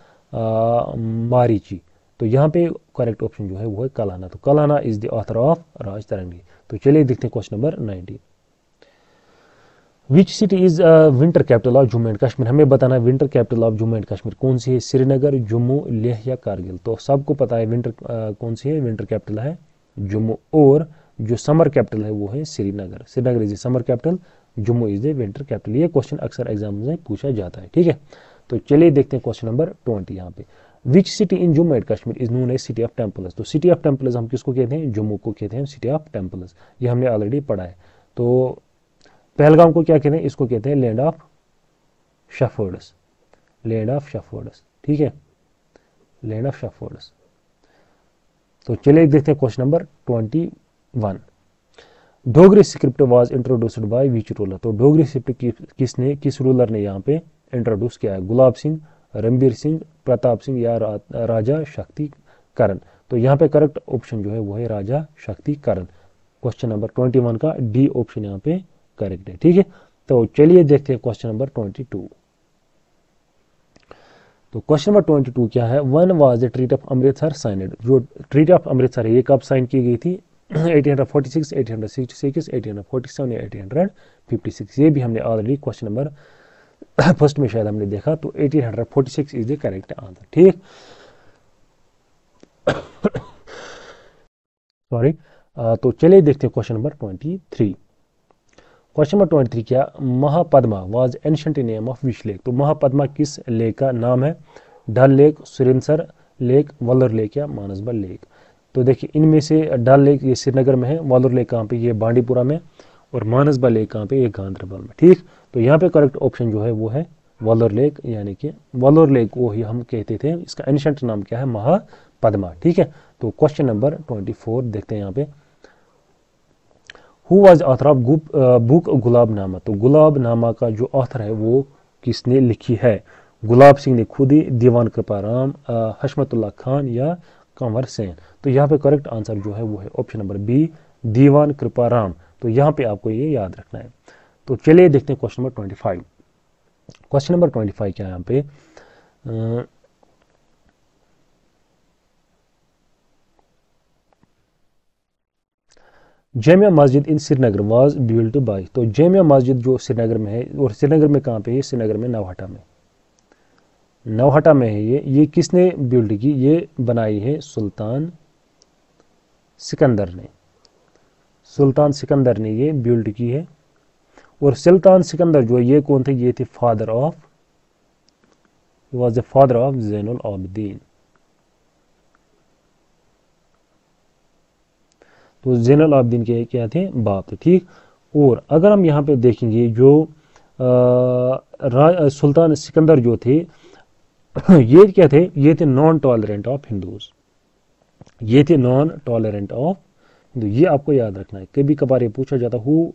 Speaker 1: मारीची। तो यहाँ पे करेक्ट ऑप्शन जो है वो है कलहना। तो Kalhana is the author of Raj Tarangini. तो चलिए देखते हैं question number 19। Which city is winter capital of Jammu and Kashmir, हमें बताना है winter capital of Jammu and Kashmir कौन सी है, श्रीनगर, जम्मू, लेह या कारगिल। तो सबको पता है विंटर कौन सी है, विंटर कैपिटल है जम्मू, और जो समर कैपिटल है वो है Srinagar. Srinagar is the summer capital, Jammu is the winter capital. ये क्वेश्चन अक्सर एग्जाम में पूछा जाता है। ठीक है, तो चलिए देखते हैं क्वेश्चन नंबर 20 यहाँ पे, which city in Jammu and Kashmir is known as city of temples. तो सिटी ऑफ टेम्पल्स हम किसको कहते हैं, जम्मू को कहते हैं सिटी ऑफ टेम्पल्स, ये हमने ऑलरेडी पढ़ा है। तो पहलगाम को क्या कहते हैं, इसको कहते हैं land of shepherd's, land of shepherd's. ठीक है, लैंड ऑफ शेफर्ड्स। तो चलिए देखते हैं question number 21। Dogri script was introduced by which ruler. तो डोगरी स्क्रिप्ट किस रूलर ने यहाँ पे इंट्रोड्यूस किया है, गुलाब सिंह, रणबीर सिंह, प्रताप सिंह या राजा शक्ति करण। तो यहाँ पे करेक्ट ऑप्शन जो है वो है राजा शक्ति करण। क्वेश्चन नंबर 21 का डी ऑप्शन यहाँ पे करेक्ट है। ठीक है, तो चलिए देखते हैं क्वेश्चन नंबर 22। तो क्वेश्चन नंबर 22 क्या है, one was the treaty of Amritsar signed. जो ट्रीटी ऑफ अमृतसर है ये कब साइन की गई थी, 1846, 1866, 1847 या 1856। ये भी हमने ऑलरेडी क्वेश्चन नंबर फर्स्ट में शायद हमने देखा। तो 1846 इज द करेक्ट आंसर। ठीक, सॉरी। तो चलिए देखते हैं क्वेश्चन नंबर 23। क्वेश्चन नंबर 23 क्या, Mahapadma was ancient name of which lake. तो महापद्मा किस लेक का नाम है, डल लेक, सुरिनसर लेक, वल्लर लेक या मानसबल लेक। तो देखिए इनमें से डल लेक ये श्रीनगर में है, वल्लर लेक कहाँ पे, ये बांडीपुरा में, और मानसबल लेक कहाँ पे, ये गांधरबल में। ठीक, तो यहाँ पे करेक्ट ऑप्शन जो है वो है वल्लर लेक, यानी कि वल्लर लेक वो ही हम कहते थे, इसका एंशिएंट नाम क्या है, महापद्मा। ठीक है, तो क्वेश्चन नंबर 24 देखते हैं यहाँ पे, who was author of book Gulabnama. तो गुलाबनामा का जो ऑथर है वो किसने लिखी है, गुलाब सिंह ने खुद ही, दीवान कृपाराम, हशमतुल्लाह खान या कंवर सेन। तो यहाँ पे करेक्ट आंसर जो है वो है ऑप्शन नंबर बी, दीवान कृपाराम। तो यहाँ पे आपको ये याद रखना है। तो चलिए देखते हैं क्वेश्चन नंबर 25। क्वेश्चन नंबर 25 क्या है यहाँ पे, जामिया मस्जिद इन श्रीनगर वाज बिल्ट बाय। तो जामिया मस्जिद जो श्रीनगर में है, और श्रीनगर में कहाँ पे है, श्रीनगर में नौहटा में, नौहटा में है ये किसने बिल्ड की, ये बनाई है सुल्तान सिकंदर ने, सुल्तान सिकंदर ने ये बिल्ड की है। और सुल्तान सिकंदर जो है ये कौन थे, ये थे father of, was the father of Zainul Abidin. तो ज़ैनुल आबिदीन के क्या थे, बाप थे, ठीक। और अगर हम यहाँ पे देखेंगे जो सुल्तान सिकंदर जो थे ये क्या थे, ये थे नॉन टॉलरेंट ऑफ हिंदूज, ये थे नॉन टॉलरेंट ऑफ हिंदू। ये आपको याद रखना है, कभी कभार ये पूछा जाता हु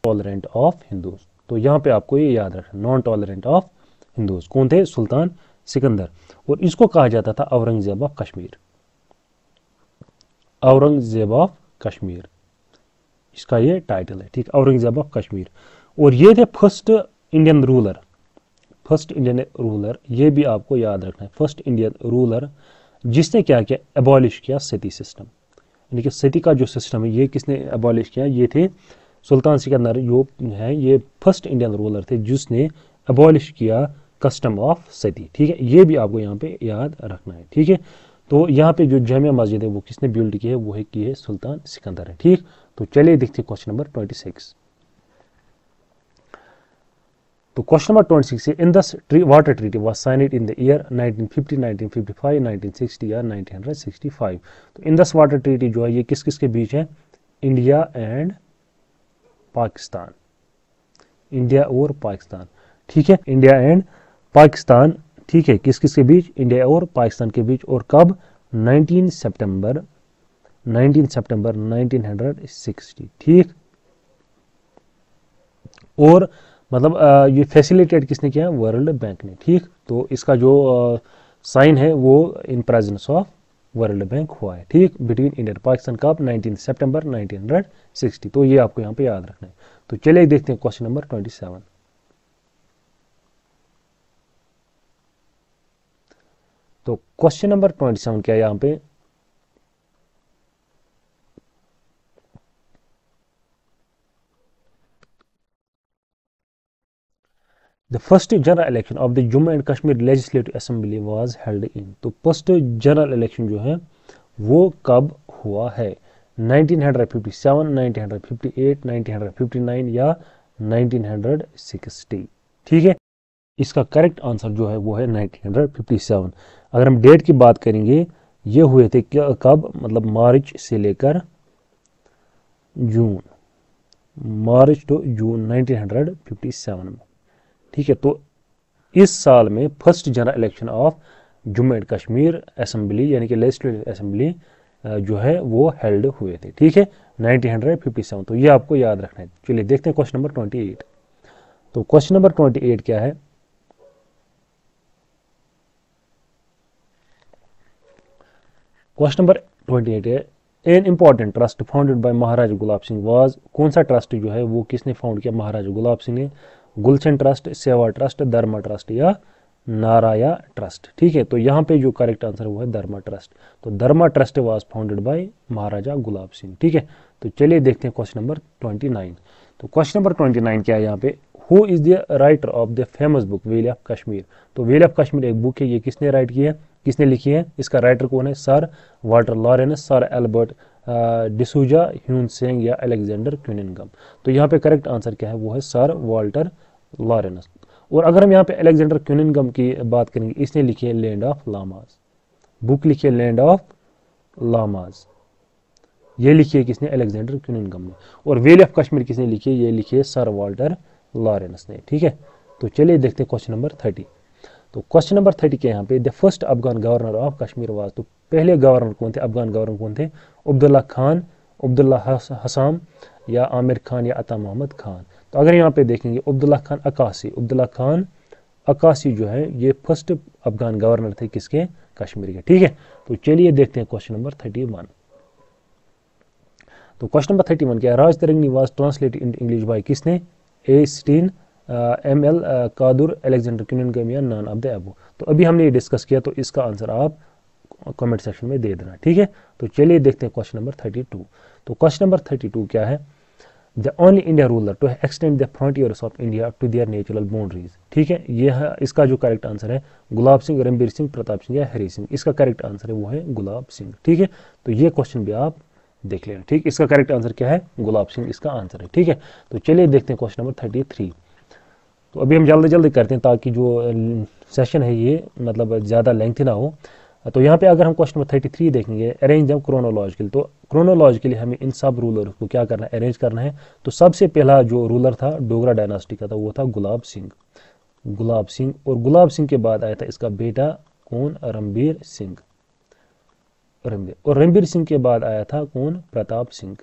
Speaker 1: टॉलरेंट ऑफ हिंदूज, तो यहाँ पे आपको ये याद रखना, नॉन टॉलरेंट ऑफ हिंदूज कौन थे, सुल्तान सिकंदर। और इसको कहा जाता था औरंगजेब ऑफ कश्मीर, औरंगजेब ऑफ कश्मीर इसका ये टाइटल है, ठीक, औरंगजेब ऑफ कश्मीर। और ये थे first Indian ruler, first Indian ruler, ये भी आपको याद रखना है, फर्स्ट इंडियन रूलर जिसने क्या किया, एबॉलिश किया सती सिस्टम, यानी कि सती का जो सिस्टम है ये किसने एबॉलिश किया, ये थे सुल्तान सिकंदर जो है, ये फर्स्ट इंडियन रूलर थे जिसने एबॉलिश किया कस्टम ऑफ सती, ठीक है। ये भी आपको यहाँ पे याद रखना है, ठीक है। तो यहाँ पे जो जामिया मस्जिद है वो किसने बिल्ड की है, वो है की है सुल्तान सिकंदर है, ठीक। तो चलिए देखते हैं क्वेश्चन नंबर 26। तो क्वेश्चन नंबर 26 है, in the water treaty was signed in the year 1950, 1955, 1960 या 1965। तो इंडस वाटर ट्रीटी जो है ये किस किस के बीच है, इंडिया एंड पाकिस्तान, इंडिया और पाकिस्तान, ठीक है, इंडिया एंड पाकिस्तान, ठीक है, किस किस के बीच, इंडिया और पाकिस्तान के बीच। और कब, 19 सितंबर 1960, ठीक। और मतलब ये फैसिलिटेट किसने किया, वर्ल्ड बैंक ने, ठीक। तो इसका जो साइन है वो in presence of world bank हुआ है, ठीक, बिटवीन इंडिया और पाकिस्तान कब, 19 सितंबर 1960। तो ये आपको यहाँ पे याद रखना है। तो चलिए देखते हैं क्वेश्चन नंबर 27। तो क्वेश्चन नंबर 27 क्या है यहाँ पे, The first general election of the Jammu and Kashmir Legislative Assembly was held in। तो फर्स्ट जनरल इलेक्शन जो है वो कब हुआ है, 1957, 1958, 1959 या 1960, ठीक है। इसका करेक्ट आंसर जो है वो है 1957। अगर हम डेट की बात करेंगे, ये हुए थे कब, मतलब मार्च से लेकर जून, मार्च टू जून 1957 में, ठीक है। तो इस साल में first general election of Jammu and Kashmir assembly यानी कि लेजिस्लेटिव असेंबली जो है वो हेल्ड हुए थे, ठीक है, 1957। तो ये आपको याद रखना है। चलिए देखते हैं क्वेश्चन नंबर 28। तो क्वेश्चन नंबर 28 क्या है, क्वेश्चन नंबर 28 है, an important trust founded by Maharaja Gulab Singh was. कौन सा ट्रस्ट जो है वो किसने फाउंड किया, महाराजा गुलाब सिंह ने, गुलशन ट्रस्ट, सेवा ट्रस्ट, धर्मा ट्रस्ट या नाराया ट्रस्ट, ठीक है। तो यहाँ पे जो करेक्ट आंसर वो है धर्मा ट्रस्ट। तो धर्मा ट्रस्ट वाज फाउंडेड बाय महाराजा गुलाब सिंह, ठीक है। तो चलिए देखते हैं क्वेश्चन नंबर 29। तो क्वेश्चन नंबर 29 क्या है यहाँ पे, who is the writer of the famous book whale of Kashmir. तो व्हेल ऑफ कश्मीर एक बुक है, ये किसने राइट की है, किसने लिखी है, इसका राइटर कौन है, sir Walter Lawrence, sir Albert D'Souza, Hiuen Tsang या अलेक्जेंडर क्विनिंगम। तो यहाँ पे करेक्ट आंसर क्या है, वो है सर वाल्टर लॉरेंस। और अगर हम यहाँ पे अलेक्जेंडर क्विनिंगम की बात करेंगे, इसने लिखी है लैंड ऑफ लामाज, बुक लिखी है लैंड ऑफ लामाज, ये लिखी है किसने, अलेक्जेंडर क्विनिंगम ने। और व्हेल ऑफ कश्मीर किसने लिखी है, ये लिखी है सर वाल्टर लॉरेंस ने, ठीक है। तो चलिए देखते हैं क्वेश्चन नंबर 30। तो क्वेश्चन नंबर 30 के यहाँ पे, the first Afghan governor of Kashmir was. तो पहले गवर्नर कौन थे, अफगान गवर्नर कौन थे, अब्दुल्ला खान, अब्दुल्ला हसाम या आमिर खान या अता मोहम्मद खान। तो अगर यहाँ पे देखेंगे अब्दुल्ला खान अक्कासी, अब्दुल्ला खान अक्कासी जो है ये फर्स्ट अफगान गवर्नर थे किसके, कश्मीर के, ठीक है। तो चलिए देखते हैं क्वेश्चन नंबर 31। तो क्वेश्चन नंबर 31 क्या है, Raj Tarangini was translated in English by किसने, A16 ML कादुर अलेक्जेंडर किनन गमिया नॉन ऑफ द अबव। तो अभी हमने ये डिस्कस किया, तो इसका आंसर आप कमेंट सेक्शन में दे देना, ठीक है। तो चलिए देखते हैं क्वेश्चन नंबर 32। तो क्वेश्चन नंबर 32 क्या है, the only India ruler to extend the frontiers of India to their natural boundaries, ठीक है। यह इसका जो करेक्ट आंसर है गुलाब सिंह, रणबीर सिंह, प्रताप सिंह या हरी सिंह। इसका करेक्ट आंसर है वो है गुलाब सिंह, ठीक है। तो ये क्वेश्चन भी आप देख लेना, ठीक। इसका करेक्ट आंसर क्या है, गुलाब सिंह इसका आंसर है, ठीक है। तो चलिए देखते हैं क्वेश्चन नंबर 33। तो अभी हम जल्दी जल्दी करते हैं ताकि जो सेशन है ये मतलब ज़्यादा लेंथी ना हो। तो यहाँ पे अगर हम क्वेश्चन नंबर 33 देखेंगे, अरेंज देम क्रोनोलॉजिकली, तो क्रोनोलॉजिकली हमें इन सब रूलर को क्या करना है, अरेंज करना है। तो सबसे पहला जो रूलर था डोगरा डायनास्टी का था वो था गुलाब सिंह, गुलाब सिंह। और गुलाब सिंह के बाद आया था इसका बेटा कौन, रणबीर सिंह, रणबीर। और रणबीर सिंह के बाद आया था कौन, प्रताप सिंह,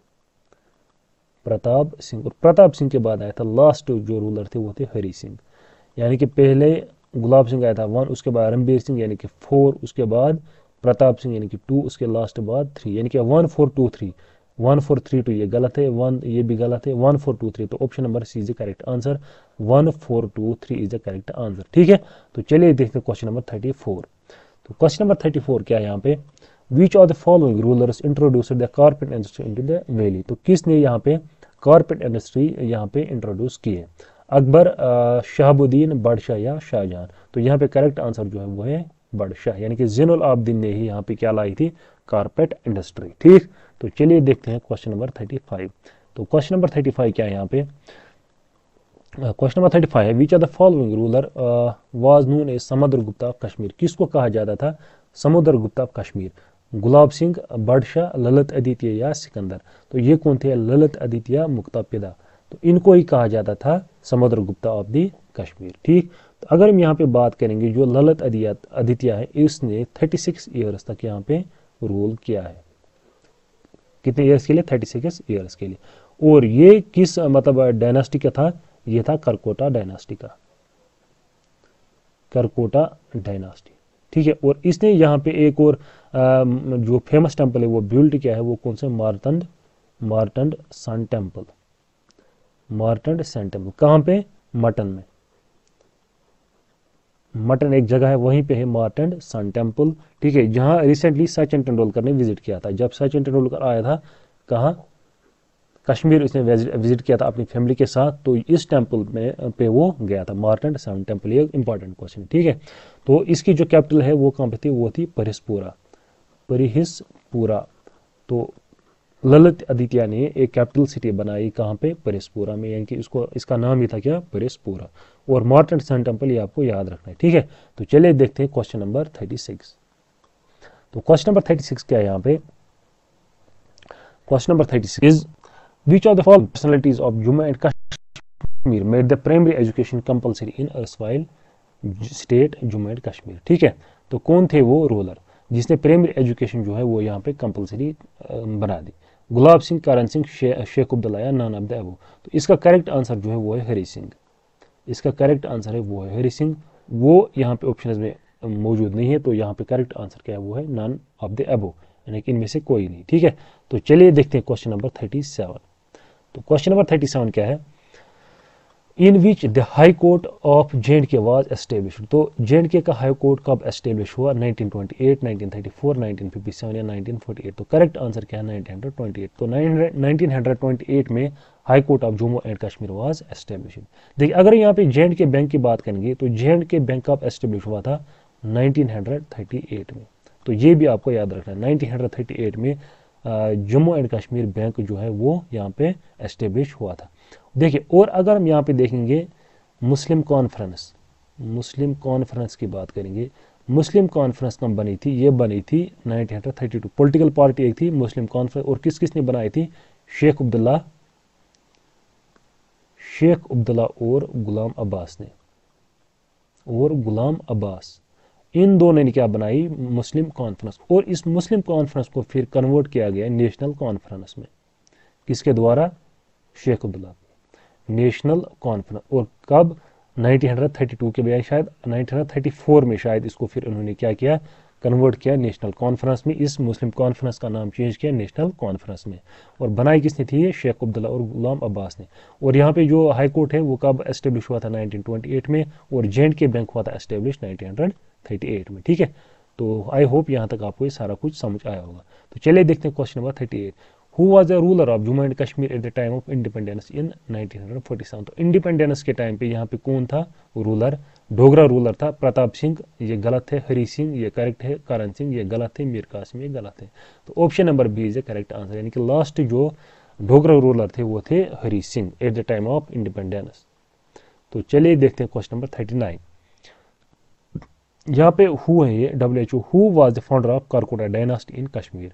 Speaker 1: प्रताप सिंह। और प्रताप सिंह के बाद आया था लास्ट जो रूलर थे वो थे हरी सिंह। यानी कि पहले गुलाब सिंह आया था 1, उसके बाद रणबीर सिंह यानी कि 4, उसके बाद प्रताप सिंह यानी कि 2, उसके लास्ट बाद 3, यानी कि 1 4 2 3, 1 4 3 2 ये गलत है, 1 ये भी गलत है, 1 4 2 3। तो option number C is the correct answer, 1 4 2 3 is the correct answer, ठीक है। तो चलिए देखते हैं क्वेश्चन नंबर 34। तो क्वेश्चन नंबर 34 क्या है यहाँ पे, which of the following rulers introduced the carpet industry into the valley. तो किसने यहाँ पे कारपेट इंडस्ट्री यहाँ पे इंट्रोड्यूस की है, अकबर, शहाबुद्दीन, बादशाह या शाहजहां। तो यहाँ पे करेक्ट आंसर जो है वो है बादशाह, यानी कि ज़ैनुल आबदीन ने ही यहाँ पे क्या लाई थी, कारपेट इंडस्ट्री, ठीक। तो चलिए देखते हैं क्वेश्चन नंबर 35। तो क्वेश्चन नंबर 35 क्या है यहाँ पे, क्वेश्चन नंबर 35 है, which are the following ruler was known as Samudragupta of Kashmir. किसको कहा जाता था समुद्रगुप्ता ऑफ कश्मीर, गुलाब सिंह, बादशाह, ललित आदित्य या सिकंदर। तो ये कौन थे, ललित आदित्य मुक्तापिदा। तो इनको ही कहा जाता था समुद्रगुप्ता ऑफ द कश्मीर, ठीक। तो अगर हम यहाँ पे बात करेंगे जो ललित आदित्य है इसने 36 ईयर्स तक यहाँ पे रूल किया है, कितने ईयर्स के लिए, 36 ईयर्स के लिए। और ये किस मतलब डायनास्टी का था, ये था करकोटा डायनास्टी का, करकोटा डायनास्टी, ठीक है। और इसने यहाँ पे एक और जो फेमस टेम्पल है वो बिल्ड किया है, वो कौन सा, Martand sun temple, Martand sun temple. कहाँ पे, मटन में, मटन एक जगह है वहीं पे है मार्तंड सन टेम्पल, ठीक है। जहाँ रिसेंटली सचिन तेंदुलकर ने विजिट किया था, जब सचिन तेंदुलकर आया था कहाँ, कश्मीर, उसने विजिट किया था अपनी फैमिली के साथ, तो इस टेम्पल में पे वो गया था, मार्तंड सन टेम्पल। ये इंपॉर्टेंट क्वेश्चन, ठीक है। तो इसकी जो कैपिटल है वो कहाँ पे थी, वो थी परिसपुरा, परिसपुरा। तो ललित आदित्य ने एक कैपिटल सिटी बनाई कहाँ पे, परिसपुरा में, यानी कि इसका नाम ही था क्या, परिसपुरा। और मार्तंड सन टेम्पल ये आपको याद रखना है, ठीक है। तो चलिए देखते हैं क्वेश्चन नंबर 36। तो क्वेश्चन नंबर 36 क्या है यहाँ पे, question number 36 is which of the following personalities of Jammu and Kashmir made the primary education compulsory in erstwhile state Jammu and Kashmir, ठीक है। तो कौन थे वो रूलर जिसने प्राइमरी एजुकेशन जो है वो यहाँ पे कंपलसरी बना दी, गुलाब सिंह, करण सिंह, शेख अब्दुल्ला या नॉन ऑफ द अबव। तो इसका करेक्ट आंसर जो है वो है हरी सिंह, इसका करेक्ट आंसर है वो है हरी सिंह। वो यहाँ पे ऑप्शन में मौजूद नहीं है, तो यहाँ पे करेक्ट आंसर क्या है वो है नॉन ऑफ द अबव, यानी कि इनमें से कोई नहीं, ठीक है। तो चलिए देखते हैं क्वेश्चन नंबर 37। तो क्वेश्चन नंबर 37 क्या है, in which the high court of J&K was established. तो J&K का हाई कोर्ट कब एस्टेब्लिश हुआ, 1928, 1934, 1957 या 1948। तो करेक्ट आंसर क्या है, 1928। तो 1928 में high court of Jammu and Kashmir was established. देखिए अगर यहाँ पे J&K बैंक की बात करेंगे तो J&K बैंक कब एस्टेब्लिश हुआ था, 1938 में। तो ये भी आपको याद रखना है, 1938 में जम्मू एंड कश्मीर बैंक जो है वो यहाँ पे एस्टेब्लिश हुआ था। देखिए और अगर हम यहाँ पे देखेंगे मुस्लिम कॉन्फ्रेंस, मुस्लिम कॉन्फ्रेंस की बात करेंगे, मुस्लिम कॉन्फ्रेंस कब बनी थी, ये बनी थी 1932। पॉलिटिकल पार्टी एक थी मुस्लिम कॉन्फ्रेंस, और किस किसने बनाई थी, शेख अब्दुल्ला और गुलाम अब्बास ने, और गुलाम अब्बास, इन दोनों ने क्या बनाई, मुस्लिम कॉन्फ्रेंस। और इस मुस्लिम कॉन्फ्रेंस को फिर कन्वर्ट किया गया नेशनल कॉन्फ्रेंस में, किसके द्वारा, शेख अब्दुल्ला, नेशनल कॉन्फ्रेंस। और कब, 1932 के बजाय शायद 1934 में शायद इसको फिर उन्होंने क्या किया, कन्वर्ट किया नेशनल कॉन्फ्रेंस में, इस मुस्लिम कॉन्फ्रेंस का नाम चेंज किया नेशनल कॉन्फ्रेंस में। और बनाई किसने थी? ये शेख अब्दुल्ला और गुलाम अब्बास ने। और यहाँ पे जो हाई कोर्ट है वो कब एस्टेब्लिश हुआ था? 1928 में। और J&K बैंक हुआ था एस्टेब्लिश 1938 में। ठीक है, तो आई होप यहाँ तक आपको ये सारा कुछ समझ आया होगा। तो चलिए देखते हैं question number 38। Who was the ruler of Jammu and Kashmir eight the time of independence in 1947? तो इंडिपेंडेंस के टाइम पे यहाँ पे कौन था रूलर? डोगरा रूलर था प्रताप सिंह, ये गलत है। हरी सिंह, ये करेक्ट है। करण सिंह, ये गलत है। मीर कासिम, ये गलत है। तो option number B is the correct answer, यानी कि लास्ट जो डोगरा रूलर थे वो थे Hari Singh at the time of independence. तो चलिए देखते हैं क्वेश्चन नंबर 39। यहाँ पे हु है ये WHO, who was the founder of Karkota dynasty in Kashmir?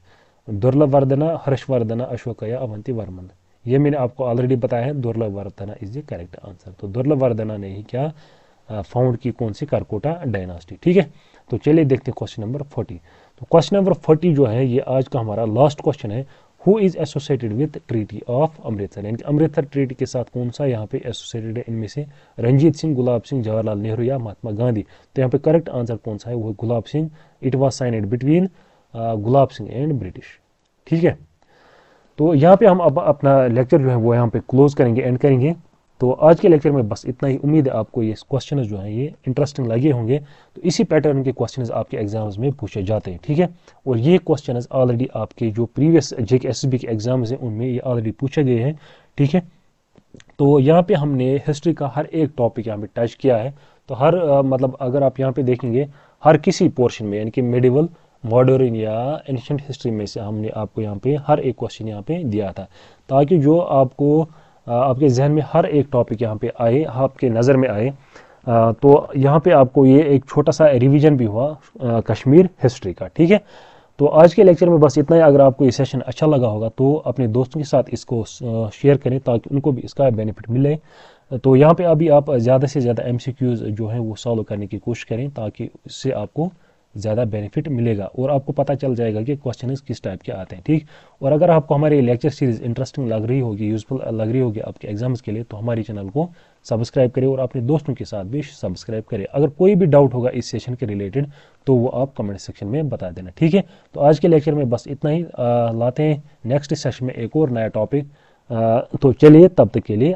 Speaker 1: Durlabhavardhana, Harshavardhana, Ashoka या अवंती वर्मन? ये मैंने आपको ऑलरेडी बताया है, Durlabhavardhana is the correct answer. तो दुर्लभवर्धना ने ही क्या फाउंड की, कौन सी? कालकोटा डायनास्टी। ठीक है, तो चलिए देखते हैं क्वेश्चन नंबर 40। तो क्वेश्चन नंबर 40 जो है ये आज का हमारा लास्ट क्वेश्चन है। Who is associated with treaty of Amritsar? यानी कि अमृतसर ट्रीटी के साथ कौन सा यहाँ पे एसोसिएटेड है? इनमें से रंजीत सिंह, गुलाब सिंह, जवाहरलाल नेहरू या महात्मा गांधी? तो यहाँ पे करेक्ट आंसर कौन सा है? वो Gulab Singh. It was signed between Gulab Singh and British. ठीक है, तो यहाँ पे हम अब अपना लेक्चर जो है वो यहाँ पे क्लोज करेंगे, एंड करेंगे। तो आज के लेक्चर में बस इतना ही। उम्मीद है आपको ये क्वेश्चंस जो हैं ये इंटरेस्टिंग लगे होंगे। तो इसी पैटर्न के क्वेश्चंस आपके एग्जाम्स में पूछे जाते हैं। ठीक है, और ये क्वेश्चंस ऑलरेडी आपके जो प्रीवियस JK SSB के एग्जाम्स हैं उनमें ये ऑलरेडी पूछे गए हैं। ठीक है, तो यहाँ पे हमने हिस्ट्री का हर एक टॉपिक यहाँ पे टच किया है। तो हर मतलब अगर आप यहाँ पे देखेंगे हर किसी पोर्शन में, यानी कि मेडिवल, मॉडर्न या एंशिएंट हिस्ट्री में से हमने आपको यहाँ पे हर एक क्वेश्चन यहाँ पे दिया था, ताकि जो आपको आपके जहन में हर एक टॉपिक यहाँ पे आए, आपके नज़र में आए। तो यहाँ पे आपको ये एक छोटा सा रिवीजन भी हुआ कश्मीर हिस्ट्री का। ठीक है, तो आज के लेक्चर में बस इतना ही। अगर आपको ये सेशन अच्छा लगा होगा तो अपने दोस्तों के साथ इसको शेयर करें ताकि उनको भी इसका बेनिफिट मिले। तो यहाँ पे अभी आप ज़्यादा से ज़्यादा MCQs जो हैं वो सॉल्व करने की कोशिश करें, ताकि इससे आपको ज़्यादा बेनिफिट मिलेगा और आपको पता चल जाएगा कि क्वेश्चन किस टाइप के आते हैं। ठीक, और अगर आपको हमारी लेक्चर सीरीज इंटरेस्टिंग लग रही होगी, यूजफुल लग रही होगी आपके एग्जाम्स के लिए, तो हमारे चैनल को सब्सक्राइब करें और अपने दोस्तों के साथ भी सब्सक्राइब करें। अगर कोई भी डाउट होगा इस सेशन के रिलेटेड तो वो आप कमेंट सेक्शन में बता देना। ठीक है, तो आज के लेक्चर में बस इतना ही। लाते हैं नेक्स्ट सेशन में एक और नया टॉपिक। तो चलिए, तब तक के लिए